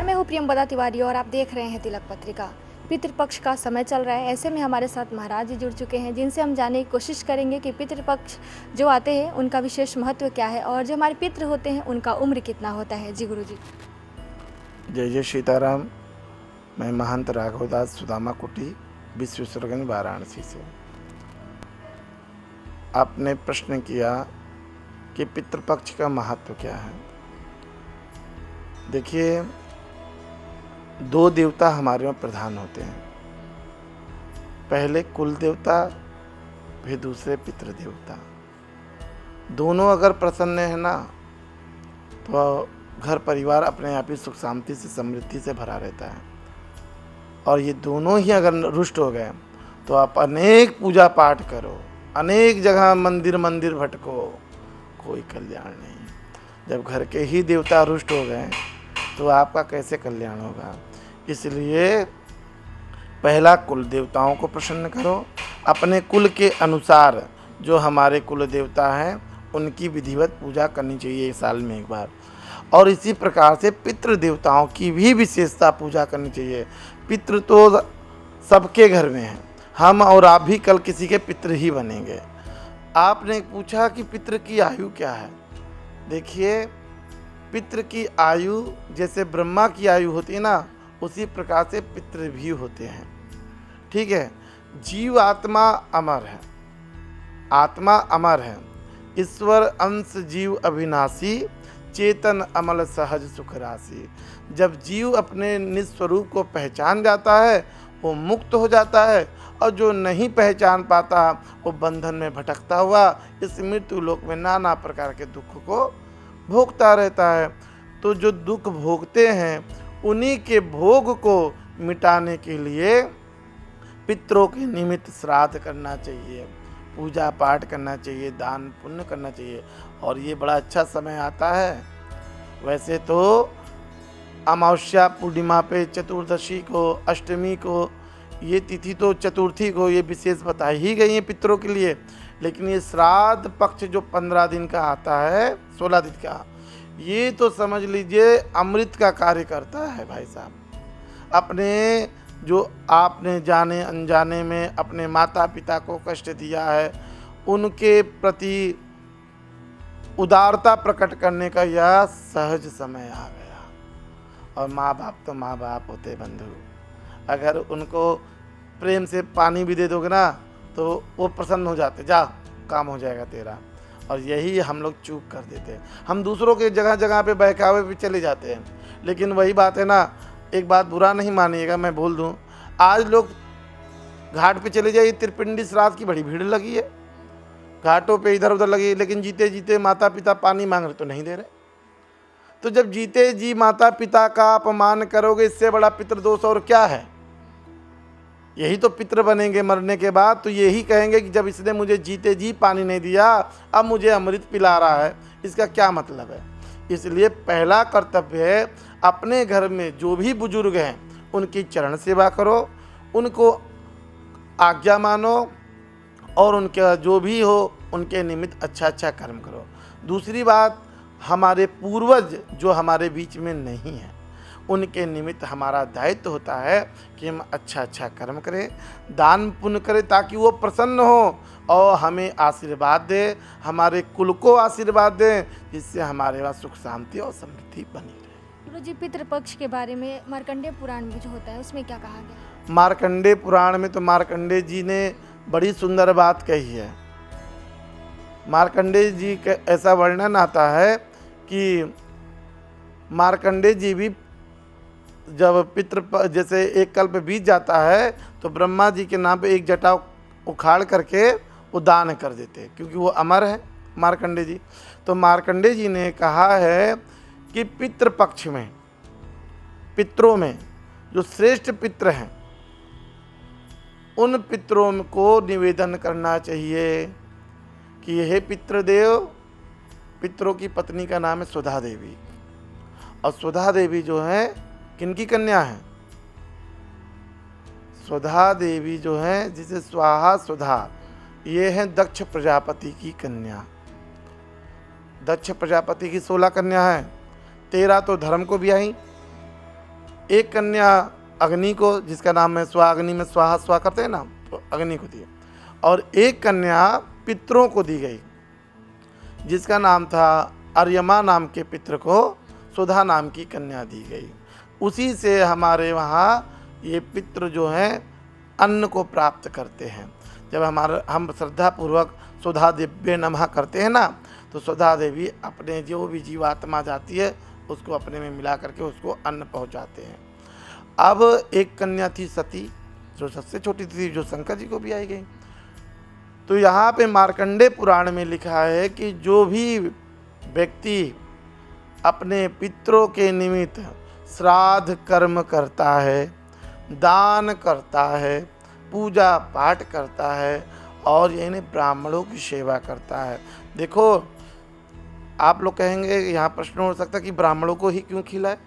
नमस्कार, मैं हूँ प्रियंवदा तिवारी और आप देख रहे हैं तिलक पत्रिका। पितृपक्ष का समय चल रहा है, ऐसे में हमारे साथ महाराज जी जुड़ चुके हैं जिनसे हम जानने की कोशिश करेंगे कि पितृपक्ष जो आते हैं उनका विशेष महत्व क्या है और जो हमारे पितृ होते हैं उनका उम्र कितना होता है। जी गुरु जी। जय जय सीताराम। मैं महंत राघवदास सुदामा कुटी विश्वेश्वरगंज वाराणसी से। आपने प्रश्न किया कि पितृपक्ष का महत्व क्या है। देखिए, दो देवता हमारे में प्रधान होते हैं। पहले कुल देवता, फिर दूसरे पितृ देवता। दोनों अगर प्रसन्न है ना, तो घर परिवार अपने आप ही सुख शांति से समृद्धि से भरा रहता है। और ये दोनों ही अगर रुष्ट हो गए तो आप अनेक पूजा पाठ करो, अनेक जगह मंदिर मंदिर भटको, कोई कल्याण नहीं। जब घर के ही देवता रुष्ट हो गए तो आपका कैसे कल्याण होगा। इसलिए पहला कुल देवताओं को प्रसन्न करो। अपने कुल के अनुसार जो हमारे कुल देवता हैं उनकी विधिवत पूजा करनी चाहिए साल में एक बार। और इसी प्रकार से पितृ देवताओं की भी विशेषता पूजा करनी चाहिए। पितृ तो सबके घर में है, हम और आप भी कल किसी के पितृ ही बनेंगे। आपने पूछा कि पितृ की आयु क्या है। देखिए, पितृ की आयु जैसे ब्रह्मा की आयु होती है ना, उसी प्रकार से पितृ भी होते हैं। ठीक है। जीव आत्मा अमर है, आत्मा अमर है। ईश्वर अंश जीव अविनाशी, चेतन अमल सहज सुख राशि। जब जीव अपने निस्वरूप को पहचान जाता है वो मुक्त हो जाता है, और जो नहीं पहचान पाता वो बंधन में भटकता हुआ इस मृत्यु लोक में नाना प्रकार के दुख को भोगता रहता है। तो जो दुख भोगते हैं उन्हीं के भोग को मिटाने के लिए पितरों के निमित्त श्राद्ध करना चाहिए, पूजा पाठ करना चाहिए, दान पुण्य करना चाहिए। और ये बड़ा अच्छा समय आता है। वैसे तो अमावस्या पूर्णिमा पे, चतुर्दशी को, अष्टमी को, ये तिथि तो चतुर्थी को ये विशेष बताई ही गई है पितरों के लिए। लेकिन ये श्राद्ध पक्ष जो 15 दिन का आता है, 16 दिन का, ये तो समझ लीजिए अमृत का कार्य करता है भाई साहब। अपने जो आपने जाने अनजाने में अपने माता पिता को कष्ट दिया है उनके प्रति उदारता प्रकट करने का यह सहज समय आ गया। और माँ बाप तो माँ बाप होते बंधु, अगर उनको प्रेम से पानी भी दे दोगे ना तो वो प्रसन्न हो जाते, जा काम हो जाएगा तेरा। और यही हम लोग चूक कर देते हैं। हम दूसरों के जगह जगह पे बहकावे पे चले जाते हैं। लेकिन वही बात है ना, एक बात बुरा नहीं मानिएगा, मैं बोल दूं, आज लोग घाट पे चले जाइए, त्रिपिंडी श्राद्ध की बड़ी भीड़ लगी है, घाटों पे इधर उधर लगी, लेकिन जीते जीते माता पिता पानी मांग रहे तो नहीं दे रहे। तो जब जीते जी माता पिता का अपमान करोगे, इससे बड़ा पितृदोष और क्या है। यही तो पितृ बनेंगे मरने के बाद, तो यही कहेंगे कि जब इसने मुझे जीते जी पानी नहीं दिया, अब मुझे अमृत पिला रहा है, इसका क्या मतलब है। इसलिए पहला कर्तव्य है अपने घर में जो भी बुजुर्ग हैं उनकी चरण सेवा करो, उनको आज्ञा मानो, और उनका जो भी हो उनके निमित्त अच्छा अच्छा कर्म करो। दूसरी बात, हमारे पूर्वज जो हमारे बीच में नहीं हैं उनके निमित्त हमारा दायित्व होता है कि हम अच्छा अच्छा कर्म करें, दान पुण्य करें, ताकि वो प्रसन्न हो और हमें आशीर्वाद दे, हमारे कुल को आशीर्वाद दें, जिससे हमारे पास सुख शांति और समृद्धि बनी रहे। गुरु जी, पितृपक्ष के बारे में मार्कंडेय पुराण में जो होता है उसमें क्या कहा गया। मार्कंडेय पुराण में तो मार्कंडेय जी ने बड़ी सुंदर बात कही है। मार्कंडेय जी का ऐसा वर्णन आता है कि मार्कंडेय जी भी जब जैसे एक कल्प बीत जाता है तो ब्रह्मा जी के नाम पे एक जटा उखाड़ करके वो दान कर देते हैं, क्योंकि वो अमर है मार्कंडेय जी। तो मार्कंडेय जी ने कहा है कि पितृपक्ष में, पितरों में जो श्रेष्ठ पितृ हैं उन पितरों को निवेदन करना चाहिए कि हे पितृदेव। पितरों की पत्नी का नाम है सुधा देवी, और सुधा देवी जो है किनकी कन्या है। सुधा देवी जो है, जिसे स्वाहा सुधा, ये है दक्ष प्रजापति की कन्या। दक्ष प्रजापति की 16 कन्या है, 13 तो धर्म को ब्याही, एक कन्या अग्नि को, जिसका नाम है स्वाग्नि में स्वाहा स्वा करते हैं ना, तो अग्नि को दी, और एक कन्या पितरों को दी गई, जिसका नाम था अर्यमा नाम के पितर को सुधा नाम की कन्या दी गई। उसी से हमारे वहाँ ये पितृ जो हैं अन्न को प्राप्त करते हैं। जब हम श्रद्धापूर्वक सुधा दिव्य नमः करते हैं ना, तो सुधा देवी अपने जो भी जीवात्मा जाती है उसको अपने में मिला करके उसको अन्न पहुंचाते हैं। अब एक कन्या थी सती, जो सबसे छोटी थी, जो शंकर जी को भी आई गई। तो यहाँ पे मार्कंडे पुराण में लिखा है कि जो भी व्यक्ति अपने पितरों के निमित्त श्राद्ध कर्म करता है, दान करता है, पूजा पाठ करता है और यानी ब्राह्मणों की सेवा करता है। देखो, आप लोग कहेंगे, यहाँ प्रश्न हो सकता है कि ब्राह्मणों को ही क्यों खिलाए,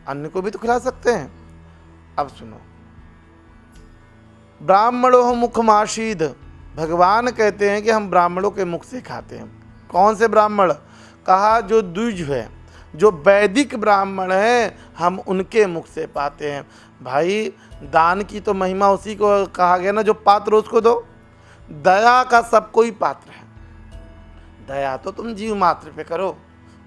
अन्य को भी तो खिला सकते हैं। अब सुनो, ब्राह्मणों मुखमाशीद, भगवान कहते हैं कि हम ब्राह्मणों के मुख से खाते हैं। कौन से ब्राह्मण? कहा जो द्विज है, जो वैदिक ब्राह्मण हैं, हम उनके मुख से पाते हैं। भाई, दान की तो महिमा उसी को कहा गया ना, जो पात्र उसको दो। दया का सब कोई पात्र है। दया तो तुम जीव मात्र पे करो,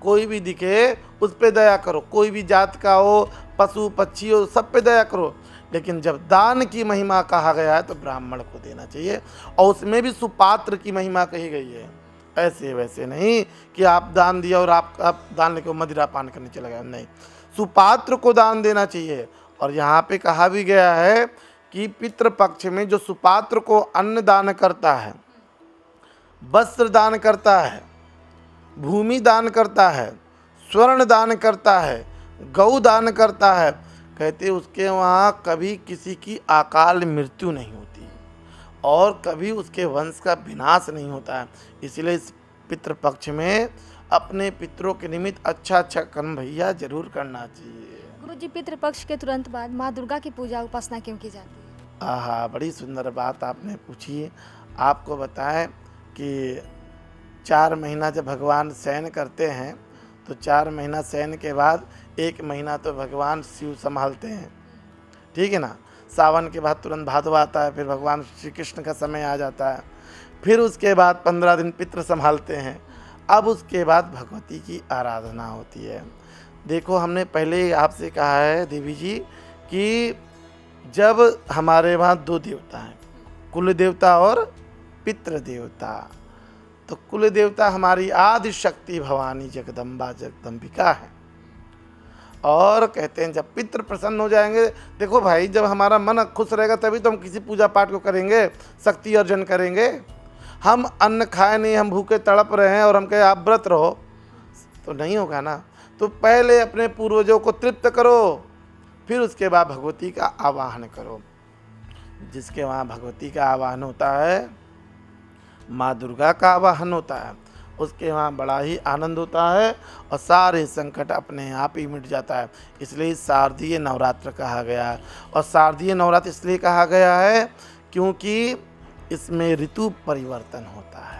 कोई भी दिखे उस पे दया करो, कोई भी जात का हो, पशु पक्षी हो, सब पे दया करो। लेकिन जब दान की महिमा कहा गया है तो ब्राह्मण को देना चाहिए, और उसमें भी सुपात्र की महिमा कही गई है। ऐसे वैसे नहीं कि आप दान दिया और आप दान लेकर मदिरा पान करने चला गया, नहीं, सुपात्र को दान देना चाहिए। और यहाँ पे कहा भी गया है कि पितृपक्ष में जो सुपात्र को अन्न दान करता है, वस्त्र दान करता है, भूमि दान करता है, स्वर्ण दान करता है, गौ दान करता है, कहते उसके वहाँ कभी किसी की अकाल मृत्यु नहीं होती और कभी उसके वंश का विनाश नहीं होता है। इसलिए इस पितृपक्ष में अपने पितरों के निमित्त अच्छा कर्म भैया जरूर करना चाहिए। गुरुजी, पितृपक्ष के तुरंत बाद माँ दुर्गा की पूजा उपासना क्यों की जाती है? आहा, बड़ी सुंदर बात आपने पूछी। आपको बताएं कि 4 महीना जब भगवान शयन करते हैं तो 4 महीना शयन के बाद 1 महीना तो भगवान शिव संभालते हैं, ठीक है ना। सावन के बाद तुरंत भादव आता है, फिर भगवान श्री कृष्ण का समय आ जाता है। फिर उसके बाद 15 दिन पितृ संभालते हैं। अब उसके बाद भगवती की आराधना होती है। देखो, हमने पहले आपसे कहा है देवी जी कि जब हमारे वहाँ 2 देवता हैं, कुल देवता और पितृ देवता। तो कुल देवता हमारी आदि शक्ति भवानी जगदम्बा जगदम्बिका है, और कहते हैं जब पितृ प्रसन्न हो जाएंगे, देखो भाई, जब हमारा मन खुश रहेगा तभी तो हम किसी पूजा पाठ को करेंगे, शक्ति अर्जन करेंगे। हम अन्न खाए नहीं, हम भूखे तड़प रहे हैं और हम कहें आप व्रत रहो, तो नहीं होगा ना। तो पहले अपने पूर्वजों को तृप्त करो, फिर उसके बाद भगवती का आवाहन करो। जिसके वहाँ भगवती का आवाहन होता है, माँ दुर्गा का आवाहन होता है, उसके वहाँ बड़ा ही आनंद होता है और सारे संकट अपने आप ही मिट जाता है। इसलिए शारदीय नवरात्र कहा गया है। और शारदीय नवरात्र इसलिए कहा गया है क्योंकि इसमें ऋतु परिवर्तन होता है।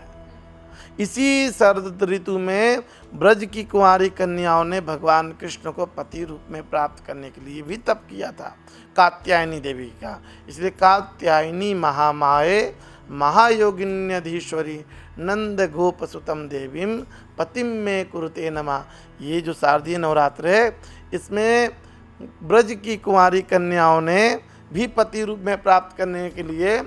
इसी शरद ऋतु में ब्रज की कुंवारी कन्याओं ने भगवान कृष्ण को पति रूप में प्राप्त करने के लिए भी तप किया था, कात्यायनी देवी का। इसलिए कात्यायनी महामाये महायोगिन्यधीश्वरी नंद गोप सुतम देवीम पतिम में कुरुते नमः। ये जो शारदीय नवरात्र है, इसमें ब्रज की कुंवारी कन्याओं ने भी पति रूप में प्राप्त करने के लिए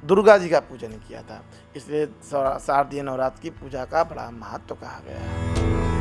दुर्गा जी का पूजन किया था। इसलिए शारदीय नवरात्र की पूजा का बड़ा महत्व कहा गया है।